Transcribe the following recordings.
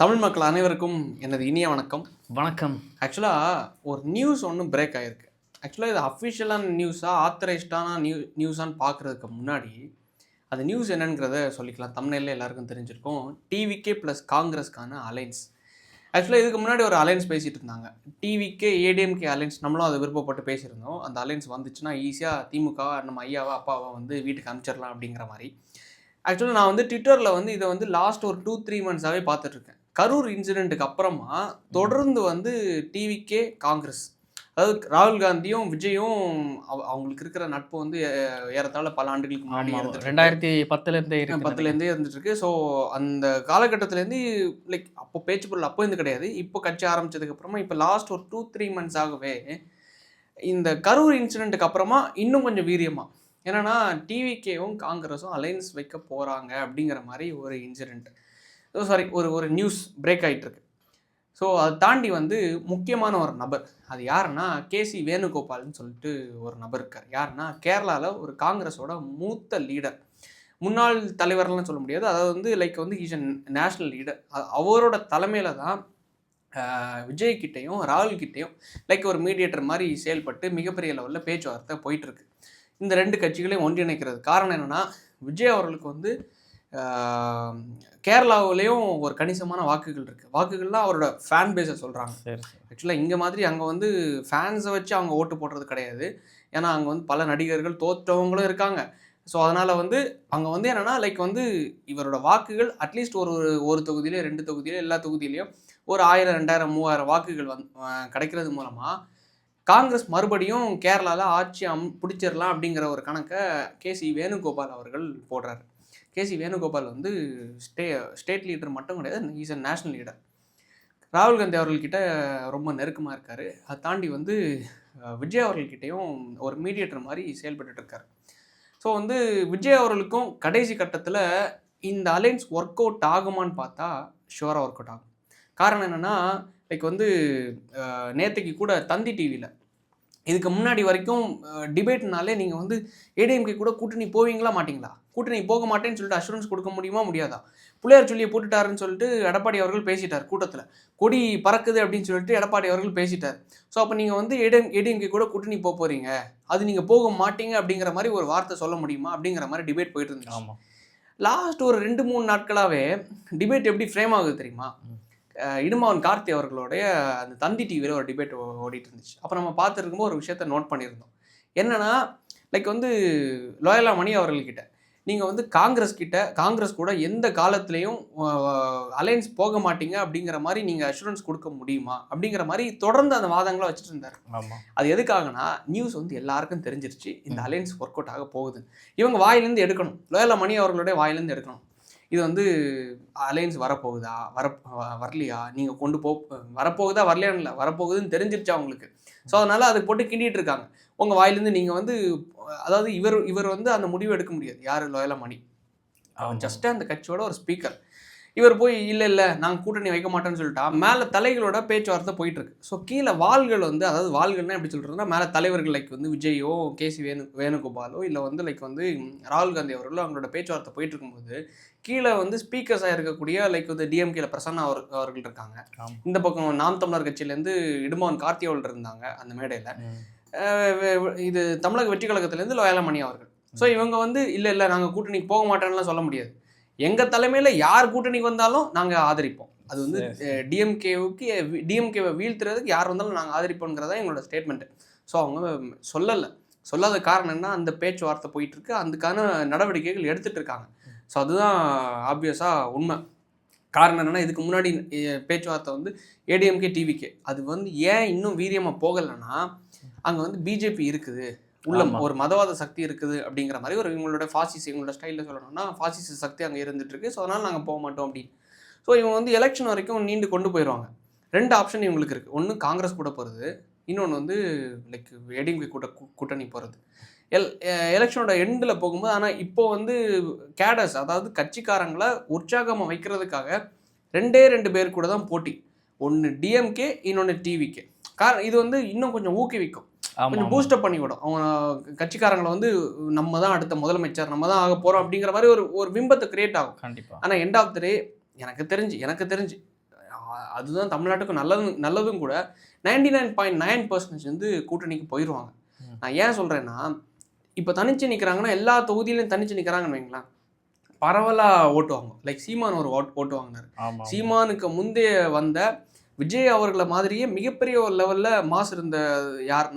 தமிழ் மக்கள் அனைவருக்கும் எனது இனிய வணக்கம். வணக்கம். ஆக்சுவலாக ஒரு நியூஸ் ஒன்று பிரேக் ஆகிருக்கு. ஆக்சுவலாக இது அஃபிஷியலான நியூஸாக ஆத்தரைஸ்டான நியூஸான்னு பார்க்குறதுக்கு முன்னாடி அது நியூஸ் என்னங்கிறத சொல்லிக்கலாம். தமிழ்நிலையில் எல்லாருக்கும் தெரிஞ்சிருக்கும். டிவிகே ப்ளஸ் காங்கிரஸ்க்கான அலைன்ஸ். ஆக்சுவலாக இதுக்கு முன்னாடி ஒரு அலைன்ஸ் பேசிகிட்டு இருந்தாங்க. TVK ADMK alliance. நம்மளும் அதை விருப்பப்பட்டு பேசியிருந்தோம். அந்த அலைன்ஸ் வந்துச்சுன்னா ஈஸியாக திமுக நம்ம ஐயாவா அப்பாவை வீட்டுக்கு அனுப்பிச்சிடலாம் அப்படிங்கிற மாதிரி. ஆக்சுவலாக நான் ட்விட்டரில் இதை லாஸ்ட் ஒரு 2-3 மந்த்ஸாகவே பார்த்துட்ருக்கேன். கரூர் இன்சிடெண்ட்டுக்கு அப்புறமா தொடர்ந்து டிவிகே காங்கிரஸ், அதாவது ராகுல் காந்தியும் விஜயும் அவங்களுக்கு இருக்கிற நட்பு ஏறத்தாழ பல ஆண்டுகளுக்கு முன்னாடி 2010 இருந்துட்டு இருக்கு. ஸோ அந்த காலகட்டத்திலேருந்து அப்போ பேச்சு பொருள் அப்போ இருந்து கிடையாது. இப்போ கட்சி ஆரம்பிச்சதுக்கு அப்புறமா இப்போ லாஸ்ட் ஒரு 2-3 மந்த்ஸாகவே இந்த கரூர் இன்சிடெண்ட்டுக்கு அப்புறமா இன்னும் கொஞ்சம் வீரியமா, என்னன்னா டிவிகேவும் காங்கிரஸும் அலைன்ஸ் வைக்க போகிறாங்க அப்படிங்கிற மாதிரி ஒரு இன்சிடெண்ட், ஒரு நியூஸ் பிரேக் ஆகிட்டுருக்கு. ஸோ அதை தாண்டி முக்கியமான ஒரு நபர், அது யாருன்னா கேசி வேணுகோபால்னு சொல்லிட்டு ஒரு நபர் இருக்கார். யாருன்னா கேரளாவில் ஒரு காங்கிரஸோட மூத்த லீடர், முன்னாள் தலைவர்லாம் சொல்ல முடியாது, அதாவது ஈஸ் அ நேஷ்னல் லீடர். அவரோட தலைமையில் தான் விஜய்கிட்டையும் ராகுல்கிட்டையும் ஒரு மீடியேட்டர் மாதிரி செயல்பட்டு மிகப்பெரிய லெவலில் பேச்சுவார்த்தை போயிட்டுருக்கு. இந்த ரெண்டு கட்சிகளையும் ஒன்றிணைக்கிறது காரணம் என்னென்னா, விஜய் அவர்களுக்கு கேரளாவிலையும் ஒரு கணிசமான வாக்குகள் இருக்குது. வாக்குகள்லாம் அவரோட ஃபேன் பேஸை சொல்கிறாங்க. ஆக்சுவலாக இங்கே மாதிரி அங்கே ஃபேன்ஸை வச்சு அவங்க ஓட்டு போடுறது கிடையாது. ஏன்னா அங்கே பல நடிகர்கள் தோற்றவங்களும் இருக்காங்க. ஸோ அதனால் அங்கே என்னென்னா இவரோட வாக்குகள் அட்லீஸ்ட் ஒரு தொகுதியிலே 2 தொகுதியிலே எல்லா தொகுதியிலையும் ஒரு 1000, 2000, 3000 வாக்குகள் கிடைக்கிறது மூலமாக காங்கிரஸ் மறுபடியும் கேரளாவில் ஆட்சி பிடிச்சிடலாம் அப்படிங்கிற ஒரு கணக்கை கேசி வேணுகோபால் அவர்கள் போடுறாரு. கேசி வேணுகோபால் ஸ்டேட் லீடர் மட்டும் கிடையாது, இஸ் அ நேஷ்னல் லீடர். ராகுல் காந்தி அவர்கள்கிட்ட ரொம்ப நெருக்கமாக இருக்கார். அதை தாண்டி விஜய் அவர்கள்கிட்டையும் ஒரு மீடியேட்டர் மாதிரி செயல்பட்டு இருக்கார். ஸோ விஜய் அவர்களுக்கும் கடைசி கட்டத்தில் இந்த அலைன்ஸ் ஒர்க் அவுட் ஆகுமான்னு பார்த்தா ஷுவராக ஒர்க் அவுட் ஆகும். காரணம் என்னென்னா, நேற்றுக்கு கூட தந்தி டிவியில் இதுக்கு முன்னாடி வரைக்கும் டிபேட்னாலே நீங்கள் ஏடிஎம்கே கூட கூட்டணி போவீங்களா மாட்டிங்களா, கூட்டணி போக மாட்டேன்னு சொல்லிட்டு அஷூரன்ஸ் கொடுக்க முடியுமா முடியாதா, பிள்ளையார் சொல்லியை போட்டுட்டாருன்னு சொல்லிட்டு எடப்பாடி அவர்கள் பேசிட்டார். கூட்டத்தில் கொடி பறக்குது அப்படின்னு சொல்லிட்டு எடப்பாடி அவர்கள் பேசிட்டார். ஸோ அப்போ நீங்கள் ஏடிஎம்கே கூட கூட்டணி போக போகிறீங்க, அது நீங்கள் போக மாட்டீங்க அப்படிங்கிற மாதிரி ஒரு வார்த்தை சொல்ல முடியுமா அப்படிங்கிற மாதிரி டிபேட் போயிட்டு இருந்துச்சு. ஆமாம், லாஸ்ட் ஒரு 2-3 நாட்களாகவே டிபேட் எப்படி ஃப்ரேம் ஆகுது தெரியுமா? இடுமாவன் கார்த்தி அவர்களுடைய அந்த தந்தி டிவியில் ஒரு டிபேட் ஓடிட்டு இருந்துச்சு. அப்போ நம்ம பார்த்துருக்கும்போது ஒரு விஷயத்த நோட் பண்ணியிருந்தோம். என்னென்னா, லோயலா மணி அவர்கள்கிட்ட நீங்கள் காங்கிரஸ் கூட எந்த காலத்துலேயும் அலைன்ஸ் போக மாட்டீங்க அப்படிங்கிற மாதிரி நீங்கள் அஷூரன்ஸ் கொடுக்க முடியுமா அப்படிங்கிற மாதிரி தொடர்ந்து அந்த வாதங்களை வச்சுட்டு இருந்தார். அது எதுக்காகனா, நியூஸ் எல்லாருக்கும் தெரிஞ்சிருச்சு இந்த அலைன்ஸ் ஒர்க் அவுட் ஆக போகுது. இவங்க வாயிலேருந்து எடுக்கணும், லோயலா மணி அவர்களுடைய வாயிலேருந்து எடுக்கணும். இது அலைன்ஸ் வரப்போகுதா வரலையா, நீங்கள் கொண்டு வரப்போகுதா வரலையான்னு இல்லை, வரப்போகுதுன்னு தெரிஞ்சிருச்சா அவங்களுக்கு. ஸோ அதனால் அதை போட்டு கிண்டிகிட்டு இருக்காங்க. உங்கள் வாயிலேருந்து நீங்கள் அதாவது இவர் அந்த முடிவு எடுக்க முடியாது. யார்? லோயலா மணி. அவன் ஜஸ்ட்டு அந்த கட்சியோட ஒரு ஸ்பீக்கர். இவர் போய் இல்லை நாங்கள் கூட்டணி வைக்க மாட்டேன்னு சொல்லிட்டா மேலே தலைகளோட பேச்சுவார்த்தை போயிட்டுருக்கு. ஸோ கீழே வாள்கள் அதாவது வாள்கள்னால் எப்படி சொல்கிறதுனா, மேலே தலைவர்கள் விஜயோ கேசி வேணுகோபாலோ இல்லை ராகுல் காந்தி அவர்களோ அவங்களோட பேச்சுவார்த்தை போயிட்டு இருக்கும்போது கீழே ஸ்பீக்கர்ஸாக இருக்கக்கூடிய டிஎம்கேல பிரசன்னா அவர்கள் இருக்காங்க. இந்த பக்கம் நாம் தமிழர் கட்சியிலேருந்து இடுமாவன் கார்த்தி அவர்கள் இருந்தாங்க அந்த மேடையில். இது தமிழக வெற்றி கழகத்திலேருந்து லோயலா மணி அவர்கள். ஸோ இவங்க இல்லை நாங்கள் கூட்டணிக்கு போக மாட்டேன்னுலாம் சொல்ல முடியாது. எங்கள் தலைமையில் யார் கூட்டணிக்கு வந்தாலும் நாங்கள் ஆதரிப்போம். அது டிஎம்கேவை வீழ்த்துறதுக்கு யார் வந்தாலும் நாங்கள் ஆதரிப்போங்கிறதா எங்களோட ஸ்டேட்மெண்ட்டு. ஸோ அவங்க சொல்லாத காரணம் என்ன, அந்த பேச்சுவார்த்தை போயிட்டுருக்கு, அதுக்கான நடவடிக்கைகள் எடுத்துகிட்டு இருக்காங்க. ஸோ அதுதான் ஆப்வியஸாக உண்மை. காரணம் என்னென்னா, இதுக்கு முன்னாடி பேச்சுவார்த்தை ஏடிஎம்கே டிவிகே அது ஏன் இன்னும் வீரியமாக போகலைன்னா, அங்கே பிஜேபி இருக்குது, உள்ள ஒரு மதவாத சக்தி இருக்குது அப்படிங்கிற மாதிரி இவங்களோட இவங்களோட ஸ்டைலில் சொல்லணும்னா ஃபாசிச சக்தி அங்கே இருந்துகிட்ருக்கு. ஸோ அதனால் நாங்கள் போக மாட்டோம் அப்படின்னு. ஸோ இவங்க எலெக்ஷன் வரைக்கும் நீண்டு கொண்டு போயிடுவாங்க. 2 ஆப்ஷன் இவங்களுக்கு இருக்குது. ஒன்று காங்கிரஸ் கூட போகிறது, இன்னொன்று ஏடிஎம்கே கூட்டணி போகிறது. எலெக்ஷனோட எண்டில் போகும்போது. ஆனால் இப்போது கேடர்ஸ், அதாவது கட்சிக்காரங்களை உற்சாகமாக வைக்கிறதுக்காக 2 பேர் கூட தான் போட்டி. ஒன்று டிஎம்கே, இன்னொன்று டிவிகே. இது இன்னும் கொஞ்சம் ஊக்குவிக்கும், கொஞ்சம் பூஸ்டப் பண்ணி விடும். அவங்க கட்சிக்காரங்களை நம்ம தான் அடுத்த முதலமைச்சர், நம்ம தான் ஆக போகிறோம் அப்படிங்கிற மாதிரி ஒரு பிம்பத்தை கிரியேட் ஆகும். கண்டிப்பாக. ஆனால் எண்ட் ஆஃப் த டே எனக்கு தெரிஞ்சு அதுதான் தமிழ்நாட்டுக்கும் நல்லதும் கூட. 99.9% வந்து கூட்டணிக்கு போயிடுவாங்க. நான் ஏன் சொல்கிறேன்னா, இப்போ தனிச்சு நிற்கிறாங்கன்னா எல்லா தொகுதியிலையும் தனிச்சு நிற்கிறாங்கன்னு வைங்களேன், பரவலாக ஓட்டுவாங்க. லைக் சீமான் ஒரு ஓட்டு வாங்கினார். சீமானுக்கு முந்தைய வந்த விஜய் அவர்களை மாதிரியே மிகப்பெரிய ஒரு லெவலில் மாசு இருந்த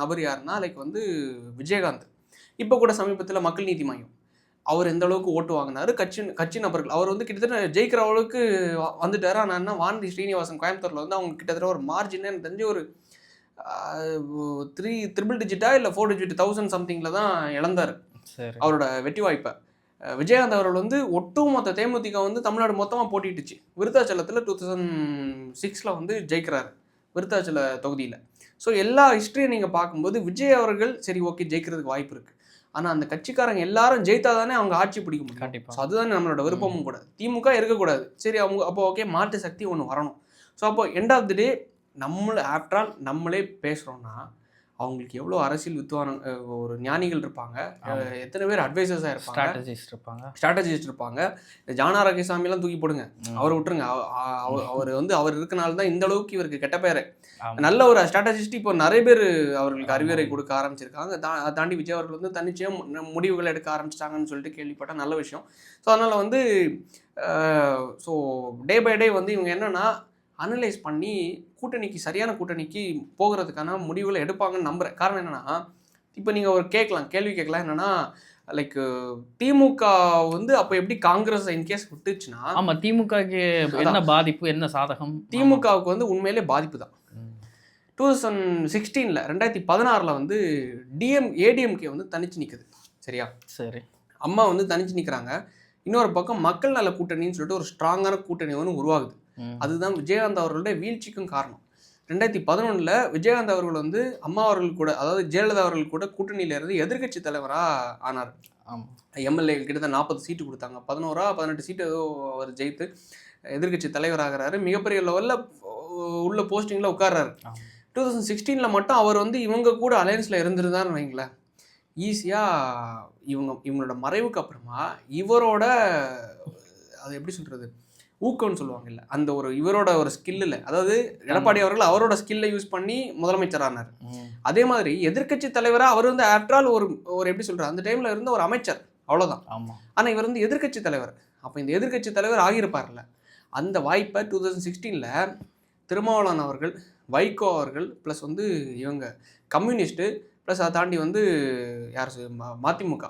நபர் யாருன்னா லைக் வந்து விஜயகாந்த். இப்போ கூட சமீபத்தில் மக்கள் நீதி மையம் அவர் எந்த அளவுக்கு ஓட்டு வாங்கினார், கட்சி நபர்கள் அவர் வந்து கிட்டத்தட்ட ஜெயிக்கிற அளவுக்கு வந்துட்டார். ஆனால் என்ன, வானதி ஸ்ரீனிவாசன் கோயம்புத்தூரில் வந்து அவங்க கிட்டத்தட்ட ஒரு மார்ஜின் எனக்கு தெரிஞ்சு ஒரு 3 ட்ரிபிள் டிஜிட்டா இல்லை 4 டிஜிட் 1000 சம்திங்கில் தான் இழந்தார் அவரோட வெற்றி வாய்ப்பை. விஜயகாந்த் அவர்கள் வந்து ஒட்டுமொத்த தேமுதிக வந்து தமிழ்நாடு மொத்தமாக போட்டிட்டுச்சு. விருத்தாச்சலத்தில் 2006 வந்து ஜெயிக்கிறாரு விருத்தாச்சல தொகுதியில். ஸோ எல்லா ஹிஸ்ட்ரியும் நீங்கள் பார்க்கும்போது விஜய் அவர்கள் சரி ஓகே ஜெயிக்கிறதுக்கு வாய்ப்பு இருக்குது. ஆனால் அந்த கட்சிக்காரங்க எல்லாரும் ஜெயித்தா தானே அவங்க ஆட்சி பிடிக்க முடியும். கண்டிப்பாக. ஸோ அதுதானே நம்மளோட விருப்பமும் கூட. திமுக இருக்கக்கூடாது, சரி அவங்க அப்போ ஓகே மாற்று சக்தி ஒன்று வரணும். ஸோ அப்போ end of the day after all நம்மளே பேசுகிறோன்னா அவங்களுக்கு எவ்வளோ அரசியல் வித்துவான ஒரு ஞானிகள் இருப்பாங்க, எத்தனை பேர் அட்வைசர்ஸாக இருப்பாங்க, ஸ்ட்ராட்டஜிஸ்ட் இருப்பாங்க. ஜானா ராகேசாமிலாம் தூக்கி போடுங்க, அவரை விட்டுருங்க. அவர் வந்து அவர் இருக்கனால தான் இந்த அளவுக்கு இவருக்கு கெட்ட பேர். நல்ல ஒரு ஸ்ட்ராட்டஜிஸ்ட் இப்போ நிறைய பேர் அவர்களுக்கு அறிவுரை கொடுக்க ஆரம்பிச்சிருக்காங்க. தாண்டி விஜய் அவர்கள் வந்து தன்னிச்சையாக முடிவுகள் எடுக்க ஆரம்பிச்சிட்டாங்கன்னு சொல்லிட்டு கேள்விப்பட்ட நல்ல விஷயம். ஸோ அதனால் வந்து ஸோ டே பை டே வந்து இவங்க என்னென்னா அனலைஸ் பண்ணி சரியான கூட்டணிக்கு போகிறதுக்கான முடிவுகளை எடுப்பாங்கன்னு நம்புகிறேன். காரணம் என்னென்னா, இப்போ நீங்கள் ஒரு கேள்வி கேட்கலாம் என்னென்னா, லைக் திமுக வந்து அப்போ எப்படி காங்கிரஸ் இன்கேஸ் விட்டுச்சுன்னா, ஆமாம் திமுகவுக்கு என்ன பாதிப்பு என்ன சாதகம்? திமுகவுக்கு வந்து உண்மையிலே பாதிப்பு தான். 2016 வந்து ஏடிஎம்கே வந்து தனிச்சு நிற்குது. சரியா? சரி. அம்மா வந்து தனிச்சு நிற்கிறாங்க. இன்னொரு பக்கம் மக்கள் நல கூட்டணின்னு சொல்லிட்டு ஒரு ஸ்ட்ராங்கான கூட்டணி வந்து உருவாகுது. அதுதான் விஜயகாந்த் அவர்களுடைய வீழ்ச்சிக்கும் காரணம். 2011 விஜயகாந்த் அவர்கள் வந்து அம்மா அவர்கள் கூட, அதாவது ஜெயலலிதா அவர்கள் கூட கூட்டணியில இருந்து எதிர்கட்சி தலைவராக ஆனார். எம்எல்ஏ கிட்டத்தட்ட 40 சீட்டு கொடுத்தாங்க, 18 சீட்டு அவர் ஜெயித்து எதிர்கட்சி தலைவராகிறாரு. மிகப்பெரிய லெவலில் உள்ள போஸ்டிங்கில் உட்கார்றாரு. 2016 மட்டும் அவர் வந்து இவங்க கூட அலையன்ஸில் இருந்திருந்தாருன்னு வைங்களேன், ஈஸியாக இவங்களோட மறைவுக்கு அப்புறமா இவரோட அது எப்படி சொல்கிறது ஊக்கம்னு சொல்லுவாங்க இல்லை, அந்த ஒரு இவரோட ஒரு ஸ்கில்லில், அதாவது எடப்பாடி அவர்கள் அவரோட ஸ்கில்லை யூஸ் பண்ணி முதலமைச்சரானார். அதே மாதிரி எதிர்கட்சி தலைவராக அவர் வந்து ஆஃப்டர் ஆல் ஒரு எப்படி சொல்கிறார், அந்த டைமில் இருந்த ஒரு அமைச்சர், அவ்வளோதான். ஆனால் இவர் வந்து எதிர்கட்சி தலைவர். அப்போ இந்த எதிர்கட்சி தலைவர் ஆகியிருப்பார்ல, அந்த வாய்ப்பை 2016 திருமாவளவன் அவர்கள், வைகோ அவர்கள், ப்ளஸ் வந்து இவங்க கம்யூனிஸ்ட்டு, ப்ளஸ் அதை தாண்டி வந்து யார் மதிமுக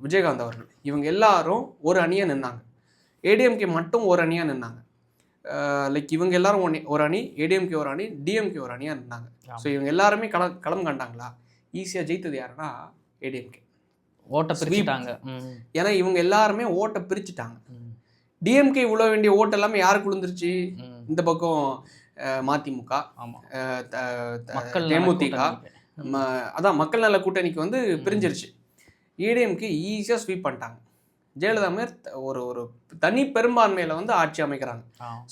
விஜயகாந்த் அவர்கள், இவங்க எல்லாரும் ஒரு அணியாக நின்னாங்க. ஏடிஎம்கே மட்டும் ஒரு அணியாக நின்னாங்க. லைக் இவங்க எல்லாரும் ஒரு அணி, ஏடிஎம்கே ஒரு அணி, டிஎம்கே ஒரு அணியாக நின்னாங்க. ஸோ இவங்க எல்லாருமே களம் கண்டாங்களா? ஈஸியாக ஜெயித்தது யாருன்னா ஏடிஎம்கே. ஓட்டை பிரிச்சுட்டாங்க. ஏன்னா இவங்க எல்லாருமே ஓட்டை பிரிச்சுட்டாங்க. டிஎம்கே உள்ள வேண்டிய ஓட்டு எல்லாமே யாருக்கு விழுந்துருச்சு? இந்த பக்கம் மதிமுக, தேமுதிக, அதான் மக்கள் நல கூட்டணிக்கு வந்து பிரிஞ்சிருச்சு. ஏடிஎம்கே ஈஸியாக ஸ்வீப் பண்ணிட்டாங்க. ஜெயலலிதா மாதிரி ஒரு தனி பெரும்பான்மையில் வந்து ஆட்சி அமைக்கிறாங்க.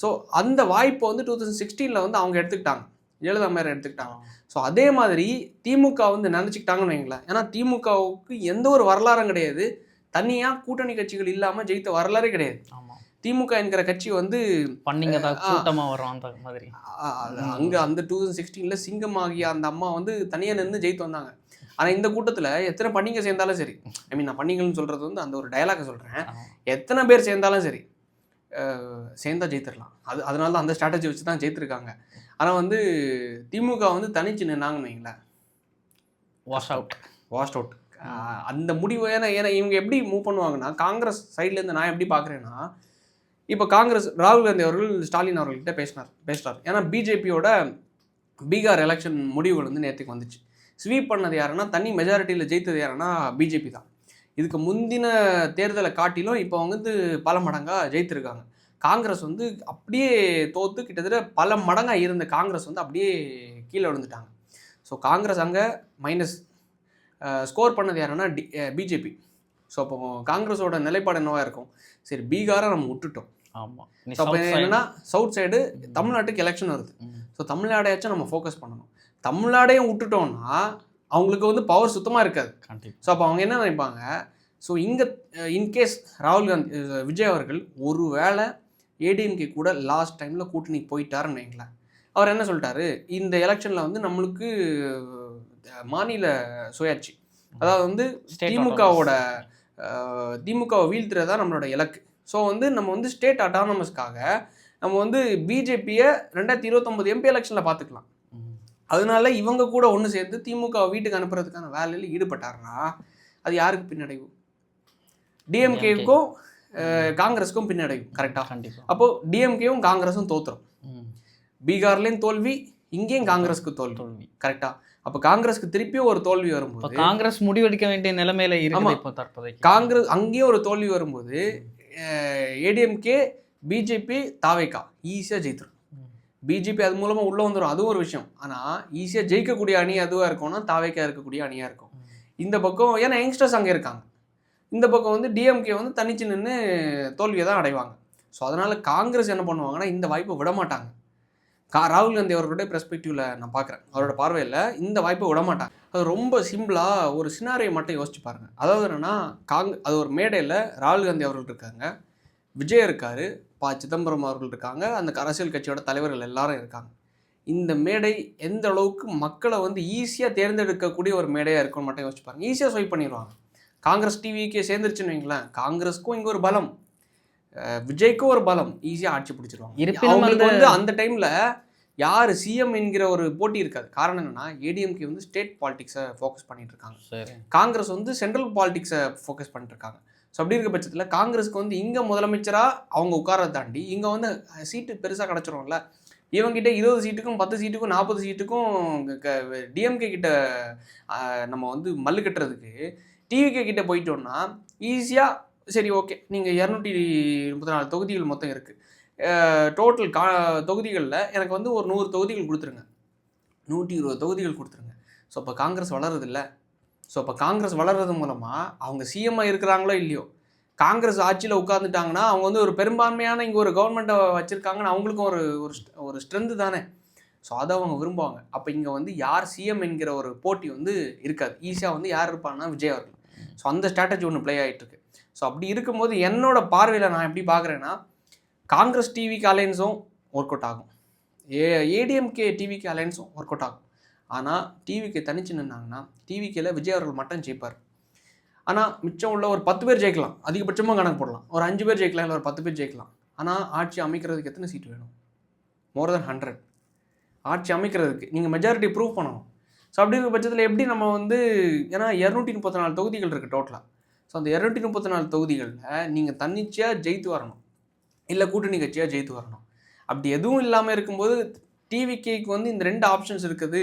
ஸோ அந்த வாய்ப்பை வந்து 2016 வந்து அவங்க எடுத்துக்கிட்டாங்க, ஜெயலலிதா மாதிரி எடுத்துக்கிட்டாங்க. ஸோ அதே மாதிரி திமுக வந்து நினச்சிக்கிட்டாங்கன்னு வைங்களேன். ஏன்னா திமுகவுக்கு எந்த ஒரு வரலாறும் கிடையாது, தனியாக கூட்டணி கட்சிகள் இல்லாமல் ஜெயித்த வரலாறே கிடையாது. திமுக என்கிற கட்சி வந்து அங்கே அந்த 2016 சிங்கமாகிய அந்த அம்மா வந்து தனியாக நின்று ஜெயித்து வந்தாங்க. ஆனால் இந்த கூட்டத்தில் எத்தனை பண்ணிங்க சேர்ந்தாலும் சரி, ஐ மீன் நான் பண்ணிங்கன்னு சொல்கிறது வந்து அந்த ஒரு டயலாக சொல்கிறேன், எத்தனை பேர் சேர்ந்தாலும் சரி சேர்ந்தா ஜெயித்திடலாம். அதனால தான் அந்த ஸ்ட்ராட்டஜி வச்சு தான் ஜெயித்திருக்காங்க. ஆனால் வந்து திமுக வந்து தனிச்சு நின்னாங்கன்னு வைங்களேன், வாஷ் அவுட் அந்த முடிவு. ஏன்னா இவங்க எப்படி மூவ் பண்ணுவாங்கன்னா, காங்கிரஸ் சைட்லேருந்து நான் எப்படி பார்க்குறேன்னா, இப்போ காங்கிரஸ் ராகுல் காந்தி அவர்கள் ஸ்டாலின் அவர்கள்கிட்ட பேசினார். ஏன்னா பிஜேபியோட பீகார் எலெக்ஷன் முடிவுகள் வந்து நேற்றுக்கு வந்துச்சு. ஸ்வீப் பண்ணது யாருன்னா, தனி மெஜாரிட்டியில் ஜெயித்தது யாருன்னா பிஜேபி தான். இதுக்கு முந்தின தேர்தலை காட்டிலும் இப்போ வந்து பல மடங்காக ஜெயித்திருக்காங்க. காங்கிரஸ் வந்து அப்படியே தோற்று கிட்டத்தட்ட பல மடங்காக இருந்த காங்கிரஸ் வந்து அப்படியே கீழே விழுந்துட்டாங்க. ஸோ காங்கிரஸ் அங்கே மைனஸ் ஸ்கோர் பண்ணது யாருன்னா பிஜேபி. ஸோ அப்போ காங்கிரஸோட நிலைப்பாடு என்னவாக இருக்கும், சரி பீகாரை நம்ம விட்டுட்டோம். ஆமாம். அப்போ என்னென்னா சவுத் சைடு தமிழ்நாட்டுக்கு எலெக்ஷன் வருது. ஸோ தமிழ்நாடையாச்சும் நம்ம ஃபோக்கஸ் பண்ணணும். தமிழ்நாடையும் விட்டுட்டோம்னா அவங்களுக்கு வந்து பவர் சுத்தமாக இருக்காது. ஸோ அப்போ அவங்க என்ன நினைப்பாங்க, ஸோ இங்கே இன்கேஸ் ராகுல் காந்தி விஜய் அவர்கள் ஒரு வேளை ஏடிஎம்கே கூட லாஸ்ட் டைமில் கூட்டணி போயிட்டாருன்னு வைங்களேன். அவர் என்ன சொல்லிட்டாரு, இந்த எலெக்ஷனில் வந்து நம்மளுக்கு மாநில சுயாட்சி, அதாவது வந்து திமுகவை வீழ்த்துறதா நம்மளோட இலக்கு. ஸோ வந்து நம்ம வந்து ஸ்டேட் அட்டானமஸ்க்காக நம்ம வந்து பிஜேபியை 2029 எம்பி எலெக்ஷனில் பார்த்துக்கலாம். அதனால இவங்க கூட ஒன்று சேர்ந்து திமுகவை வீட்டுக்கு அனுப்புறதுக்கான வேலையில் ஈடுபட்டாருன்னா அது யாருக்கு பின்னடைவு? டிஎம்கேவுக்கும் காங்கிரஸுக்கும் பின்னடைவு. கரெக்டாக? கண்டிப்பாக. அப்போது டிஎம்கேவும் காங்கிரஸும் தோத்துரும். பீகார்லேயும் தோல்வி, இங்கேயும் காங்கிரஸுக்கு தோல்வி. கரெக்டாக? அப்போ காங்கிரஸுக்கு திருப்பியும் ஒரு தோல்வி வரும்போது காங்கிரஸ் முடிவெடுக்க வேண்டிய நிலைமையில இருக்கு இப்போ தற்போதைக்கு. காங்கிரஸ் அங்கேயும் ஒரு தோல்வி வரும்போது ஏடிஎம்கே, பிஜேபி, தாவேகா ஈஸியாக ஜெயித்துரும். பிஜேபி அது மூலமாக உள்ளே வந்துடும், அதுவும் ஒரு விஷயம். ஆனால் ஈஸியாக ஜெயிக்கக்கூடிய அணி அதுவாக இருக்கும்னா தாவேகா இருக்கக்கூடிய அணியாக இருக்கும். இந்த பக்கம் ஏன்னா யங்ஸ்டர்ஸ் அங்கே இருக்காங்க, இந்த பக்கம் வந்து டிஎம்கே வந்து தனிச்சு நின்று தோல்வியை தான் அடைவாங்க. ஸோ அதனால் காங்கிரஸ் என்ன பண்ணுவாங்கன்னா இந்த வாய்ப்பை விட மாட்டாங்க. ராகுல் காந்தி அவர்களுடைய பெர்ஸ்பெக்டிவில் நான் பார்க்குறேன், அவரோட பார்வையில் இந்த வாய்ப்பை விட மாட்டாங்க. அது ரொம்ப சிம்பிளாக ஒரு சினாரியை மட்டும் யோசிச்சு பாருங்கள். அதாவது என்னென்னா அது ஒரு மேடையில் ராகுல் காந்தி அவர்கள் இருக்காங்க, விஜய் இருக்கார், சிதம்பரம் அவர்கள் இருக்காங்க, அந்த அரசியல் கட்சியோட தலைவர்கள் எல்லாரும் இருக்காங்க. இந்த மேடை எந்த அளவுக்கு மக்களை வந்து ஈஸியாக தேர்ந்தெடுக்கக்கூடிய ஒரு மேடையாக இருக்குன்னு மட்டும் யோசிச்சு பாருங்கள். ஈஸியாக ஸ்வைப் பண்ணிடுவாங்க. காங்கிரஸ் டிவிக்கே சேர்ந்துருச்சுன்னு வைங்களேன், காங்கிரஸுக்கும் இங்கே ஒரு பலம், விஜய்க்கும் ஒரு பலம், ஈஸியாக ஆட்சி பிடிச்சிருவாங்க. அவங்களுக்கு வந்து அந்த டைமில் யார் சிஎம் என்கிற ஒரு போட்டி இருக்காது. காரணம் என்னென்னா ஏடிஎம்கே வந்து ஸ்டேட் பாலிடிக்ஸை ஃபோக்கஸ் பண்ணிட்டு இருக்காங்க, காங்கிரஸ் வந்து சென்ட்ரல் பாலிடிக்ஸை ஃபோக்கஸ் பண்ணிட்டு இருக்காங்க. ஸோ அப்படி இருக்க பட்சத்தில் காங்கிரஸுக்கு வந்து இங்கே முதலமைச்சராக அவங்க உட்காரதை தாண்டி இங்கே வந்து சீட்டு பெருசாக கிடச்சிரும்ல. இவங்ககிட்ட 20 சீட்டுக்கும் 10 சீட்டுக்கும் 40 சீட்டுக்கும் டிஎம்கே கிட்ட நம்ம வந்து மல்லு கட்டுறதுக்கு டிவிகே கிட்ட போயிட்டோம்னா ஈஸியாக சரி ஓகே நீங்கள் 234 தொகுதிகள் மொத்தம் இருக்குது, டோட்டல் தொகுதிகளில் எனக்கு வந்து ஒரு 100 தொகுதிகள் கொடுத்துருங்க, 120 தொகுதிகள் கொடுத்துருங்க. ஸோ இப்போ காங்கிரஸ் வளருதில்ல. ஸோ இப்போ காங்கிரஸ் வளர்றது மூலமாக அவங்க சிஎம்ஐ இருக்கிறாங்களோ இல்லையோ, காங்கிரஸ் ஆட்சியில் உட்காந்துட்டாங்கன்னா அவங்க வந்து ஒரு பெரும்பான்மையான இங்கே ஒரு கவர்மெண்ட்டை வச்சுருக்காங்கன்னு அவங்களுக்கும் ஒரு ஸ்ட்ரென்த்து தானே. ஸோ அதை அவங்க விரும்புவாங்க. அப்போ இங்கே வந்து யார் சிஎம் என்கிற ஒரு போட்டி வந்து இருக்காது. ஈஸியாக வந்து யார் இருப்பாங்கன்னா விஜய் அவர்கள். ஸோ அந்த ஸ்ட்ராட்டஜி ஒன்று ப்ளே ஆகிட்டுருக்கு. ஸோ அப்படி இருக்கும்போது என்னோட பார்வையில் நான் எப்படி பார்க்குறேன்னா, காங்கிரஸ் டிவிக்கு அலையன்ஸும் ஒர்க் அவுட் ஆகும், ஏடிஎம்கே டிவிக்கு அலையன்ஸும் ஒர்க் அவுட் ஆகும். ஆனால் டிவிக்கு தனிச்சு நின்னாங்கன்னா டிவிக்கில் விஜய் அவர்கள் மட்டும் ஜெயிப்பார். ஆனால் மிச்சம் உள்ள ஒரு 10 பேர் ஜெயிக்கலாம், அதிகபட்சமாக கணக்கு போடலாம், ஒரு 5 பேர் ஜெயிக்கலாம், இல்லை ஒரு 10 பேர் ஜெயிக்கலாம். ஆனால் ஆட்சி அமைக்கிறதுக்கு எத்தனை சீட் வேணும்? மோர் தென் 100 ஆட்சி அமைக்கிறதுக்கு நீங்கள் மெஜாரிட்டி ப்ரூவ் பண்ணணும். ஸோ அப்படி இருக்க பட்சத்தில் எப்படி நம்ம வந்து, ஏன்னா 234 தொகுதிகள் இருக்குது டோட்டலாக. ஸோ அந்த 234 தொகுதிகளில் நீங்கள் தன்னிச்சையாக ஜெயித்து வரணும், இல்லை கூட்டணி கட்சியாக ஜெயித்து வரணும். அப்படி எதுவும் இல்லாமல் இருக்கும்போது டிவிகேக்கு வந்து இந்த 2 ஆப்ஷன்ஸ் இருக்கிறது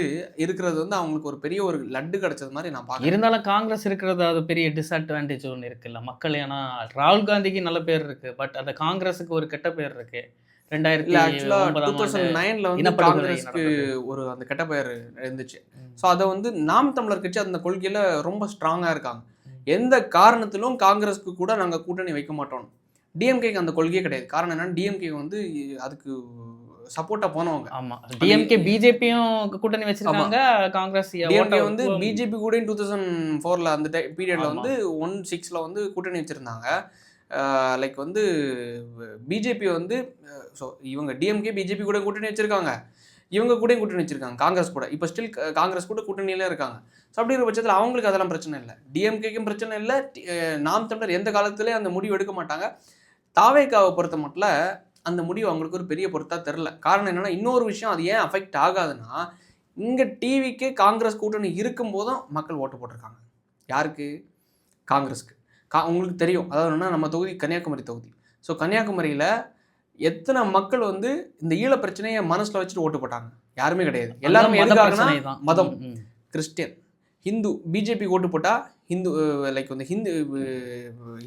வந்து அவங்களுக்கு ஒரு பெரிய ஒரு லட்டு கிடைச்சது மாதிரி நான் பார்க்குறேன். இருந்தாலும் காங்கிரஸ் இருக்கிறது அது பெரிய டிஸ்அட்வான்டேஜ் ஒன்று இருக்குல்ல மக்கள். ஏன்னா ராகுல் காந்திக்கு நல்ல பேர் இருக்குது, பட் அந்த காங்கிரஸுக்கு ஒரு கெட்ட பேர் இருக்குது. 2009 வந்து காங்கிரஸுக்கு ஒரு அந்த கெட்ட பெயர் இருந்துச்சு. ஸோ அதை வந்து நாம் தமிழர் கட்சி அந்த கொள்கையில் ரொம்ப ஸ்ட்ராங்காக இருக்காங்க. எந்த காரணத்திலும் காங்கிரஸுக்கு கூட நாங்கள் கூட்டணி வைக்க மாட்டோம். டிஎம்கேக்கு அந்த கொள்கையே கிடையாது. காரணம் என்னன்னா டிஎம்கே வந்து அதுக்கு சப்போர்ட்டாக போனவங்க. ஆமாம், டிஎம்கே பிஜேபியும் கூட்டணி வச்சிருக்காங்க, காங்கிரஸ் டிஎம்கே வந்து பிஜேபி கூட 2004 அந்த பீரியடில் வந்து 16 வந்து கூட்டணி வச்சுருந்தாங்க. லைக் வந்து பிஜேபி வந்து, ஸோ இவங்க டிஎம்கே பிஜேபி கூட கூட்டணி வச்சுருக்காங்க, இவங்க கூட கூட்டணி வச்சுருக்காங்க காங்கிரஸ் கூட. இப்போ ஸ்டில் காங்கிரஸ் கூட கூட்டணியிலே இருக்காங்க. ஸோ அப்படி இருக்கிற பட்சத்தில் அவங்களுக்கு அதெல்லாம் பிரச்சனை இல்லை, டிஎம்கேக்கும் பிரச்சனை இல்லை, நாம் தமிழர் எந்த காலத்துலேயும் அந்த முடிவு எடுக்க மாட்டாங்க. தாவேகாவை பொறுத்த மட்டும் அந்த முடிவு அவங்களுக்கு ஒரு பெரிய பொறுத்தாக தெரில. காரணம் என்னென்னா, இன்னொரு விஷயம் அது ஏன் அஃபெக்ட் ஆகாதுன்னா, இங்கே டிவிக்கு காங்கிரஸ் கூட்டணி இருக்கும்போதும் மக்கள் ஓட்டு போட்டிருக்காங்க. யாருக்கு? காங்கிரஸுக்கு. உங்களுக்கு தெரியும், அதாவது என்னன்னா நம்ம தொகுதி கன்னியாகுமரி தொகுதி. ஸோ கன்னியாகுமரியில் எத்தனை மக்கள் வந்து இந்த ஈழ பிரச்சனையை மனசில் வச்சுட்டு ஓட்டு போட்டாங்க? யாருமே கிடையாது. எல்லாருமே எதுக்காகனா மதம், கிறிஸ்டியன், ஹிந்து. பிஜேபி ஓட்டு போட்டால் ஹிந்து, லைக் வந்து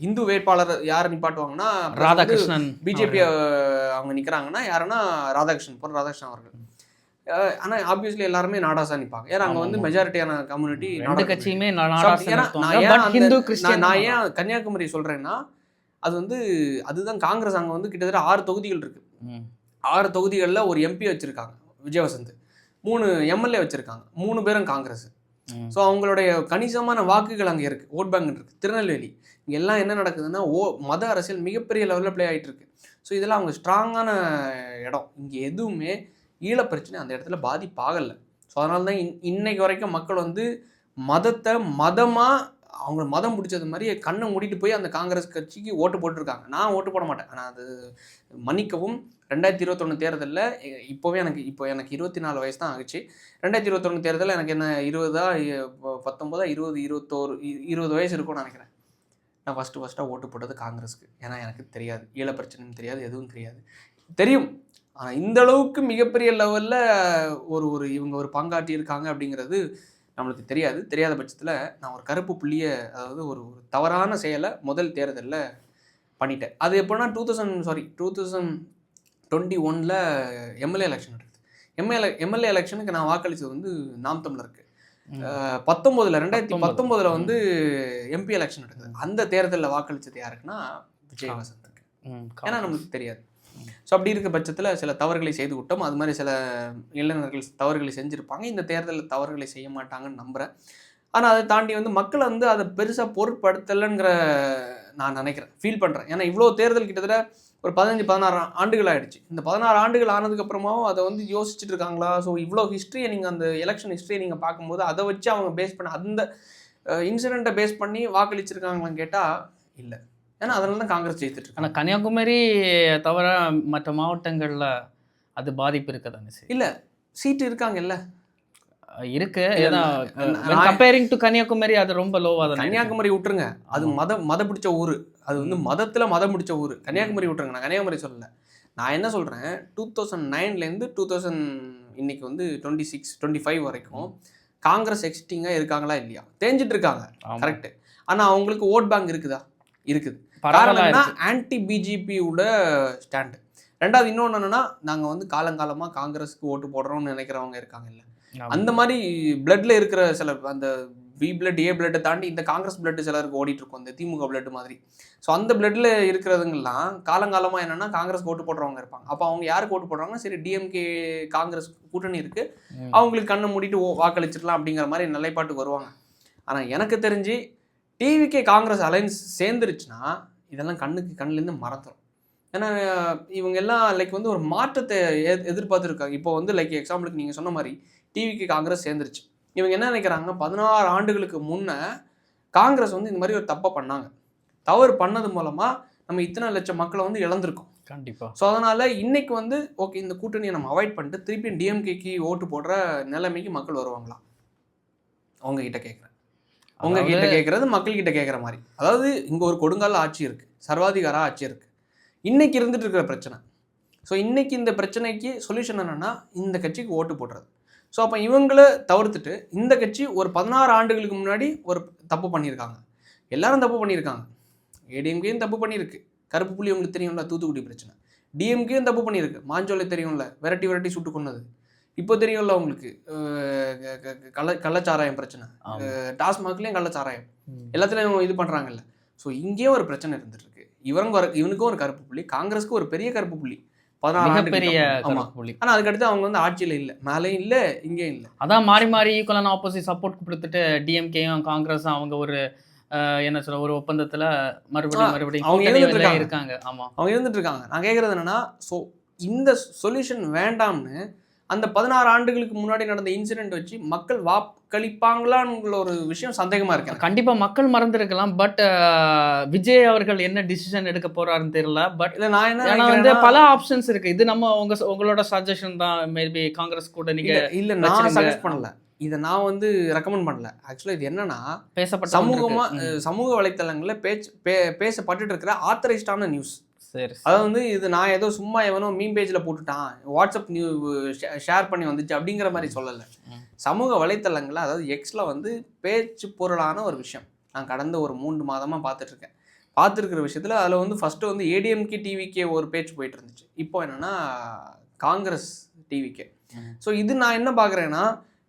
ஹிந்து வேட்பாளர் யாரை நிப்பாட்டுவாங்கன்னா ராதாகிருஷ்ணன். பிஜேபி அவங்க நிற்கிறாங்கன்னா யாருன்னா ராதாகிருஷ்ணன் அவர்கள். ஆனால் ஆப்வியஸ்லி எல்லாருமே நாடாசா நிற்பாங்க. ஏன்னா அங்கே வந்து மெஜாரிட்டியான கம்யூனிட்டி நாடா கட்சியுமே. நான் ஏன் கன்னியாகுமரி சொல்கிறேன்னா, அது வந்து அதுதான் காங்கிரஸ் அங்கே வந்து கிட்டத்தட்ட 6 தொகுதிகள் இருக்குது. 6 தொகுதிகளில் ஒரு எம்பி வச்சுருக்காங்க விஜயவசந்த், 3 எம்எல்ஏ வச்சுருக்காங்க, 3 பேரும் காங்கிரஸ். ஸோ அவங்களுடைய கணிசமான வாக்குகள் அங்கே இருக்குது, ஓட் பேங்க் இருக்குது. திருநெல்வேலி இங்கே எல்லாம் என்ன நடக்குதுன்னா மத அரசியல் மிகப்பெரிய லெவலில் ப்ளே ஆகிட்டு இருக்கு. ஸோ இதெல்லாம் அவங்க ஸ்ட்ராங்கான இடம். இங்கே எதுவுமே ஈழப்பிரச்சனை அந்த இடத்துல பாதிப்பாகலை. ஸோ அதனால தான் இன்னைக்கு வரைக்கும் மக்கள் வந்து மதத்தை மதமாக அவங்க மதம் பிடிச்சது மாதிரி கண்ணை மூடிட்டு போய் அந்த காங்கிரஸ் கட்சிக்கு ஓட்டு போட்டிருக்காங்க. நான் ஓட்டு போட மாட்டேன். ஆனால் அது மன்னிக்கவும், 2021 தேர்தலில் இப்போ எனக்கு 24 வயசு தான் ஆகுச்சு. 2021 தேர்தலில் எனக்கு என்ன 20 19 20 21 வயசு இருக்கும்னு நினைக்கிறேன். நான் ஃபஸ்ட்டாக ஓட்டு போட்டது காங்கிரஸுக்கு. ஏன்னா எனக்கு தெரியாது, ஈழப்பிரச்சனையும் தெரியாது, எதுவும் தெரியாது. தெரியும், ஆனால் இந்த அளவுக்கு மிகப்பெரிய லெவலில் இவங்க ஒரு பங்காற்றி இருக்காங்க அப்படிங்கிறது நம்மளுக்கு தெரியாது. தெரியாத பட்சத்தில் நான் ஒரு கருப்பு புள்ளியை, அதாவது ஒரு தவறான செயலை முதல் தேர்தலில் பண்ணிட்டேன். அது எப்போனா 2021 எம்எல்ஏ எலெக்ஷன் நடக்குது. எம்எல்ஏ எலெக்ஷனுக்கு நான் வாக்களித்தது வந்து நாம் தமிழருக்கு. 2019 வந்து எம்பி எலெக்ஷன் நடக்குது. அந்த தேர்தலில் வாக்களித்தது யாருக்குன்னா விஜய் வசந்துக்கு. ஏன்னா நமக்கு தெரியாது. ஸோ அப்படி இருக்க பட்சத்தில் சில தவறுகளை செய்து விட்டோம். அது மாதிரி சில இளைஞர்கள் தவறுகளை செஞ்சுருப்பாங்க. இந்த தேர்தலில் தவறுகளை செய்ய மாட்டாங்கன்னு நம்புகிறேன். ஆனால் அதை தாண்டி வந்து மக்கள் வந்து அதை பெருசாக பொருட்படுத்தலைங்கிற நான் நினைக்கிறேன், ஃபீல் பண்ணுறேன். ஏன்னா இவ்வளோ தேர்தல் கிட்டத்தட்ட ஒரு 15-16 ஆண்டுகள் ஆகிடுச்சு. இந்த 16 ஆண்டுகள் ஆனதுக்கப்புறமாவும் அதை வந்து யோசிச்சுட்டு இருக்காங்களா? ஸோ இவ்வளோ ஹிஸ்ட்ரியை நீங்கள் அந்த எலெக்ஷன் ஹிஸ்ட்ரியை நீங்கள் பார்க்கும்போது அதை வச்சு அவங்க பேஸ் பண்ண அந்த இன்சிடெண்ட்டை பேஸ் பண்ணி வாக்களிச்சிருக்காங்களான்னு கேட்டால் இல்லை. ஏன்னா அதனால தான் காங்கிரஸ் ஜெயித்துட்டு. ஆனால் கன்னியாகுமரி தவிர மற்ற மாவட்டங்களில் அது பாதிப்பு இருக்குதானே? இல்லை, சீட்டு இருக்காங்கல்ல, இருக்கு. கம்பேரிங் டு கன்னியாகுமரி அது ரொம்ப லோவா தான். கன்னியாகுமரி விட்டுருங்க, அது மத பிடிச்ச ஊர். அது வந்து மதம் பிடிச்ச ஊர். கன்னியாகுமரி விட்டுருங்க, நான் கன்னியாகுமரி சொல்லலை. நான் என்ன சொல்கிறேன், 2009 2000 இன்னைக்கு வந்து 26-25 வரைக்கும் காங்கிரஸ் எக்ஸிஸ்டிங்காக இருக்காங்களா இல்லையா? தேஞ்சிட்டு இருக்காங்க, கரெக்டு. ஆனால் அவங்களுக்கு ஓட் பேங்க் இருக்குதா? இருக்குது. காரணம்னா ஆன்டி பிஜேபியோட ஸ்டாண்டு. ரெண்டாவது இன்னொன்று என்னன்னா, நாங்கள் வந்து காலங்காலமாக காங்கிரஸுக்கு ஓட்டு போடுறோம்னு நினைக்கிறவங்க இருக்காங்கல்ல, அந்த மாதிரி பிளட்ல இருக்கிற சில அந்த பி பிளட் ஏ பிளட்டை தாண்டி இந்த காங்கிரஸ் பிளட் சிலருக்கு ஓடிட்டு இருக்கும், இந்த திமுக பிளட் மாதிரி. ஸோ அந்த பிளட்ல இருக்கிறதுங்கெல்லாம் காலங்காலமாக என்னன்னா காங்கிரஸ் ஓட்டு போடுறவங்க இருப்பாங்க. அப்போ அவங்க யாருக்கு ஓட்டு போடுறாங்கன்னா, சரி டிஎம்கே காங்கிரஸ் கூட்டணி இருக்கு, அவங்களுக்கு கண்ணை மூடிட்டு வாக்களிச்சிடலாம் அப்படிங்கிற மாதிரி நிலைப்பாட்டுக்கு வருவாங்க. ஆனால் எனக்கு தெரிஞ்சு டிவிகே காங்கிரஸ் அலைன்ஸ் சேர்ந்துருச்சுன்னா இதெல்லாம் கண்ணுலேருந்து மறந்துடும். ஏன்னா இவங்க எல்லாம் லைக் வந்து ஒரு மாற்றத்தை எதிர்பார்த்துருக்காங்க. இப்போ வந்து லைக் எக்ஸாம்பிளுக்கு நீங்கள் சொன்ன மாதிரி டிவிகே காங்கிரஸ் சேர்ந்துருச்சு. இவங்க என்ன நினைக்கிறாங்கன்னா, 16 ஆண்டுகளுக்கு முன்னே காங்கிரஸ் வந்து இந்த மாதிரி ஒரு தப்பை பண்ணாங்க. தவறு பண்ணது மூலமாக நம்ம இத்தனை லட்சம் மக்களை வந்து இழந்திருக்கோம். கண்டிப்பாக. ஸோ அதனால் இன்னைக்கு வந்து ஓகே, இந்த கூட்டணியை நம்ம அவாய்ட் பண்ணிட்டு திருப்பி டிஎம்கேக்கு ஓட்டு போடுற நிலைமைக்கு மக்கள் வருவாங்களா? அவங்ககிட்ட கேட்குறேன். உங்ககிட்ட கேட்குறது மக்கள்கிட்ட கேட்குற மாதிரி. அதாவது இங்கே ஒரு கொடுங்கால ஆட்சி இருக்குது, சர்வாதிகார ஆட்சி இருக்குது, இன்னைக்கு இருந்துட்டு இருக்கிற பிரச்சனை. ஸோ இன்னைக்கு இந்த பிரச்சனைக்கு சொல்யூஷன் என்னென்னா இந்த கட்சிக்கு ஓட்டு போடுறது. ஸோ அப்போ இவங்களை தவிர்த்துட்டு இந்த கட்சி ஒரு 16 ஆண்டுகளுக்கு முன்னாடி ஒரு தப்பு பண்ணியிருக்காங்க. எல்லாரும் தப்பு பண்ணியிருக்காங்க. ஏடிஎம்கேயும் தப்பு பண்ணியிருக்கு, கருப்பு புள்ளி உங்களுக்கு தெரியும்ல, தூத்துக்குடி பிரச்சனை. டிஎம்கேயும் தப்பு பண்ணியிருக்கு, மாஞ்சோலை தெரியும்ல, விரட்டி சுட்டு கொண்டது. இப்போ தெரியும்ல உங்களுக்கு கள்ளச்சாராயம் பிரச்சனை, டாஸ்மாக்லேயும் கள்ளச்சாராயம், எல்லாத்துலேயும் இது பண்ணுறாங்கல்ல. ஸோ இங்கேயும் ஒரு பிரச்சனை இருந்துட்டு இருக்கு. இவனுக்கும் ஒரு கருப்பு புள்ளி, காங்கிரஸுக்கு ஒரு பெரிய கருப்பு புள்ளி, 16 பெரிய புள்ளி. ஆனால் அதுக்கடுத்து அவங்க வந்து ஆட்சியில் இல்லை, மேலேயும் இல்லை, இங்கேயும் இல்லை. அதான் மாறி ஈக்குவலான ஆப்போசிட் சப்போர்ட் கொடுத்துட்டு டிஎம்கேயும் காங்கிரஸும் அவங்க ஒரு என்ன சொல்ல ஒரு ஒப்பந்தத்தில் மறுபடியும் அவங்க இருக்காங்க. ஆமாம், அவங்க இருந்துட்டு இருக்காங்க. நான் கேட்குறது என்னன்னா, ஸோ இந்த சொல்யூஷன் வேண்டாம்னு அந்த 16 ஆண்டுகளுக்கு முன்னாடி நடந்த இன்சிடென்ட் வச்சு மக்கள் வாக்களிப்பாங்களான்னு ஒரு விஷயம் சந்தேகமா இருக்கு. கண்டிப்பா மக்கள் மறந்துருக்கலாம். பட் விஜய் அவர்கள் என்ன டிசிஷன் எடுக்க போறாருன்னு தெரியல. பட் இல்ல, நான் என்ன வந்து பல ஆப்ஷன்ஸ் இருக்கு. இது நம்ம உங்களோட சஜஷன் தான். மேபி காங்கிரஸ் கூட நீங்க இல்ல, நான் சஜஸ்ட் பண்ணல, இதை நான் வந்து ரெக்கமெண்ட் பண்ணல. ஆக்சுவலாக இது என்னன்னா, பேசப்பட்ட சமூக வலைத்தளங்களில் பேசப்பட்டு இருக்கிற ஆத்தரைஸ்டான நியூஸ். சரி, அதாவது வந்து இது நான் ஏதோ சும்மா எவனோ மீம் பேஜில் போட்டுட்டான், வாட்ஸ்அப் ஷேர் பண்ணி வந்துச்சு அப்படிங்கிற மாதிரி சொல்லலை. சமூக வலைத்தளங்களில், அதாவது எக்ஸில் வந்து பேச்சு பொருளான ஒரு விஷயம் நான் கடந்த ஒரு 3 மாதமாக பார்த்துருக்கிற விஷயத்தில் அதில் வந்து ஃபஸ்ட்டு வந்து ஏடிஎம்கே டிவிக்கே ஒரு பேச்சு போயிட்டு இருந்துச்சு. இப்போ என்னென்னா காங்கிரஸ் டிவிக்கே. ஸோ இது நான் என்ன பார்க்குறேன்னா,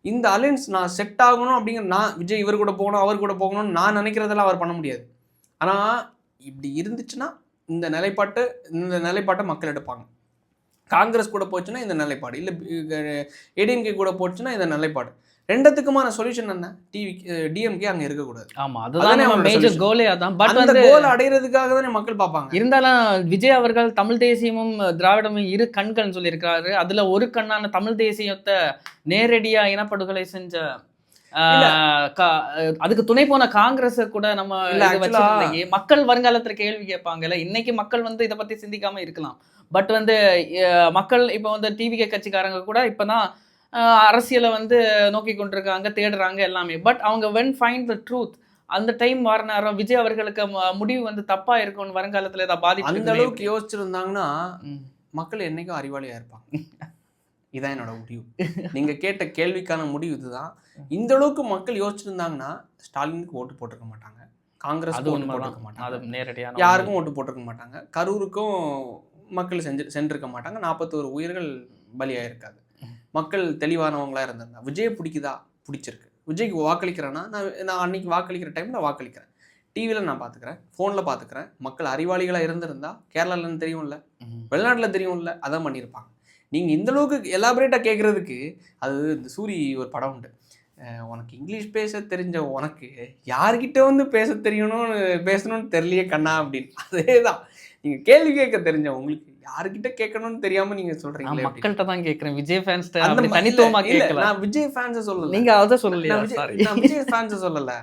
இந்த அலைன்ஸ் நான் செட் ஆகணும் அப்படிங்கிற, நான் விஜய் இவர் கூட போகணும் அவர் கூட போகணும்னு நான் நினைக்கிறதெல்லாம் அவர் பண்ண முடியாது. ஆனால் இப்படி இருந்துச்சுன்னா இந்த நிலைப்பாட்டை மக்கள் எடுப்பாங்க. காங்கிரஸ் கூட போச்சுன்னா இந்த நிலைப்பாடு, இல்லை ஏடிஎம்கே கூட போச்சுன்னா இந்த நிலைப்பாடு. ரெண்டுத்துக்குமான சொல்யூஷன் என்ன? டிஎம்கே அங்க இருக்கக்கூடாது. ஆமா, அதுதான் நம்ம மேஜர் கோலே. அதான். பட் அந்த கோல் அடையிறதுக்காக தானே மக்கள் பார்ப்பாங்க. இருந்தாலும் விஜய் அவர்கள் தமிழ் தேசியமும் திராவிடமும் இரு கண்கள்னு சொல்லியிருக்காரு. அதுல ஒரு கண்ணான தமிழ் தேசியத்தை நேரடியா இனப்படுகொலை செஞ்ச அதுக்கு துணை போன காங்கிரஸ் கூட நம்ம மக்கள் வருங்காலத்துல கேள்வி கேட்பாங்கல்ல. இன்னைக்கு மக்கள் வந்து இதை பத்தி சிந்திக்காம இருக்கலாம். பட் வந்து மக்கள் இப்போ வந்து டிவிகே கட்சிக்காரங்க கூட இப்பதான் அரசியலை வந்து நோக்கி கொண்டிருக்காங்க, தேடுறாங்க எல்லாமே. பட் அவங்க வென் ஃபைண்ட் த ட்ரூத் அந்த டைம் வர நேரம் விஜய் அவர்களுக்கு முடிவு வந்து தப்பா இருக்கும்னு வருங்காலத்துல ஏதாவது பாதிப்பு அந்த அளவுக்கு யோசிச்சிருந்தாங்கன்னா மக்கள் என்னைக்கும் அறிவாளியா இருப்பாங்க. இதான் என்னோட முடிவு. நீங்க கேட்ட கேள்விக்கான முடிவு இதுதான். இந்த அளவுக்கு மக்கள் யோசிச்சிருந்தாங்கன்னா ஸ்டாலினுக்கு ஓட்டு போட்டிருக்க மாட்டாங்க, காங்கிரஸ் ஓட்டு போட்டிருக்க மாட்டாங்க, யாருக்கும் ஓட்டு போட்டிருக்க மாட்டாங்க, கரூருக்கும் மக்கள் சென்றிருக்க மாட்டாங்க, 41 உயிர்கள் பலியாயிருக்காது. மக்கள் தெளிவானவங்களா இருந்திருந்தா. விஜய் பிடிக்குதா? பிடிச்சிருக்கு. விஜய்க்கு வாக்களிக்கிறேன்னா நான் அன்னைக்கு வாக்களிக்கிற டைம் நான் வாக்களிக்கிறேன், டிவியில் நான் பார்த்துக்கிறேன், ஃபோனில் பார்த்துக்கிறேன். மக்கள் அறிவாளிகளாக இருந்திருந்தா கேரளாலன்னு தெரியும்ல, வெளிநாட்டில் தெரியும்ல, அதான் பண்ணியிருப்பாங்க. நீங்கள் இந்த அளவுக்கு எலாபரேட்டாக கேட்குறதுக்கு அது இந்த சூரி ஒரு படம் உண்டு, உனக்கு இங்கிலீஷ் பேச தெரிஞ்ச உனக்கு யார்கிட்ட வந்து பேசணும்னு தெரியலையே கண்ணா அப்படின்னு. அதே தான் நீங்கள் கேள்வி கேட்க தெரிஞ்ச உங்களுக்கு யாருக்கிட்ட கேட்கணும்னு தெரியாம நீங்க சொல்றீங்க. மக்கள்கிட்ட தான் கேட்கிறேன், விஜய் ஃபேன்ஸ் தனித்துவமா கேட்கல. நான் விஜய் ஃபேன்ஸ் சொல்லல, நீங்க அத சொல்லலையா? நான் விஜய் ஃபேன்ஸ் சொல்லல.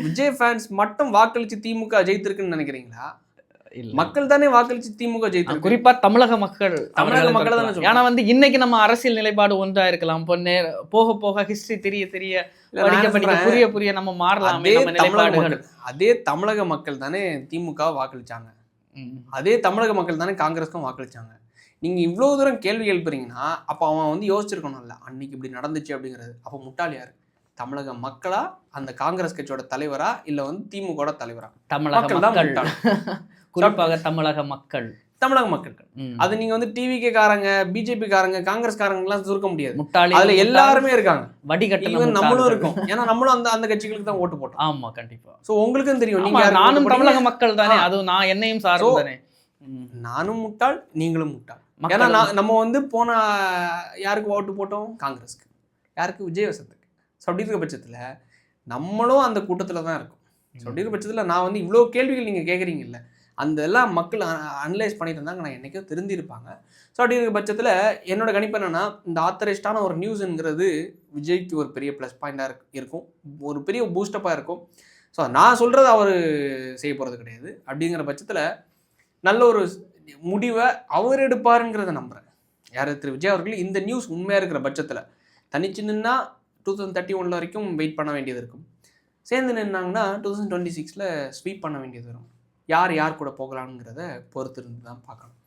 விஜய் ஃபேன்ஸ் மட்டும் வாக்களிச்சு திமுக ஜெயித்திருக்குன்னு நினைக்கிறீங்களா? மக்கள் தானே வாக்களிச்சு திமுக ஜெயித்திருக்கு. குறிப்பா தமிழக மக்கள் தானே. ஏன்னா வந்து இன்னைக்கு நம்ம அரசியல் நிலைப்பாடு ஒன்றா இருக்கலாம், போக போக ஹிஸ்டரி தெரிய புரிய புரிய நம்ம மாறலாம். அதே தமிழக மக்கள் தானே திமுக வாக்களிச்சாங்க, அதே தமிழக மக்கள் தானே காங்கிரஸ்க்கும் வாக்களிச்சாங்க. நீங்கள் இவ்வளோ தூரம் கேள்வி எழுப்புறீங்கன்னா அப்போ அவன் வந்து யோசிச்சிருக்கணும்ல, அன்னைக்கு இப்படி நடந்துச்சு அப்படிங்கிறது. அப்போ முட்டாள் யாரு? தமிழக மக்களா, அந்த காங்கிரஸ் கட்சியோட தலைவரா, இல்லை வந்து திமுக தலைவரா? தமிழக மக்கள், குறிப்பாக தமிழக மக்கள். அது நீங்க வந்து டிவிகே காரங்க, பிஜேபி காரங்க, காங்கிரஸ் காரங்கலாம் சுருக்க முடியாது. அதுல எல்லாருமே இருக்காங்க, வடிகட்ட நம்மளும் இருக்கோம். ஏன்னா நம்மளும் அந்த கட்சிகளுக்கு தான் ஓட்டு போட்டோம். ஆமா, கண்டிப்பா. சோ உங்களுக்கும் தெரியும், நீங்க நானும் தமிழக மக்கள் தானே, அதுவும் நான் என்னையும் சார்ந்து தானே. நானும் முட்டாள், நீங்களும் முட்டாள். ஏன்னா நம்ம வந்து போன யாருக்கு ஓட்டு போட்டோம்? காங்கிரஸ்க்கு. யாருக்கு? விஜயவசத்துக்கு. ஸோ அப்படி இருக்க பட்சத்துல நம்மளும் அந்த கூட்டத்துல தான் இருக்கும். ஸோ அப்படி இருக்க பட்சத்துல நான் வந்து இவ்வளோ கேள்விகள் நீங்க கேட்குறீங்கல்ல, அந்த எல்லாம் மக்கள் அனலைஸ் பண்ணிட்டு இருந்தாங்க, நான் என்றைக்கோ திருந்திருப்பாங்க. ஸோ அப்படி இருக்க பட்சத்தில் என்னோட கணிப்பு என்னென்னா, இந்த ஆத்தரைஸ்டான ஒரு நியூஸுங்கிறது விஜய்க்கு ஒரு பெரிய ப்ளஸ் பாயிண்டாக இருக்கும், ஒரு பெரிய பூஸ்டப்பாக இருக்கும். ஸோ நான் சொல்கிறது அவர் செய்ய போகிறது கிடையாது. அப்படிங்கிற பட்சத்தில் நல்ல ஒரு முடிவை அவர் எடுப்பாருங்கிறத நம்புகிறேன். யார்? திரு விஜய் அவர்கள். இந்த நியூஸ் உண்மையாக இருக்கிற பட்சத்தில் தனிச்சு நின்னா 2031 வரைக்கும் வெயிட் பண்ண வேண்டியது இருக்கும். சேர்ந்து நின்னாங்கன்னா 2026 ஸ்வீப் பண்ண வேண்டியது வரும். யார் கூட போகலாம்ங்கிறத பொறுத்து இருந்து தான் பார்க்கணும்.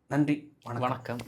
நன்றி, வணக்கம்.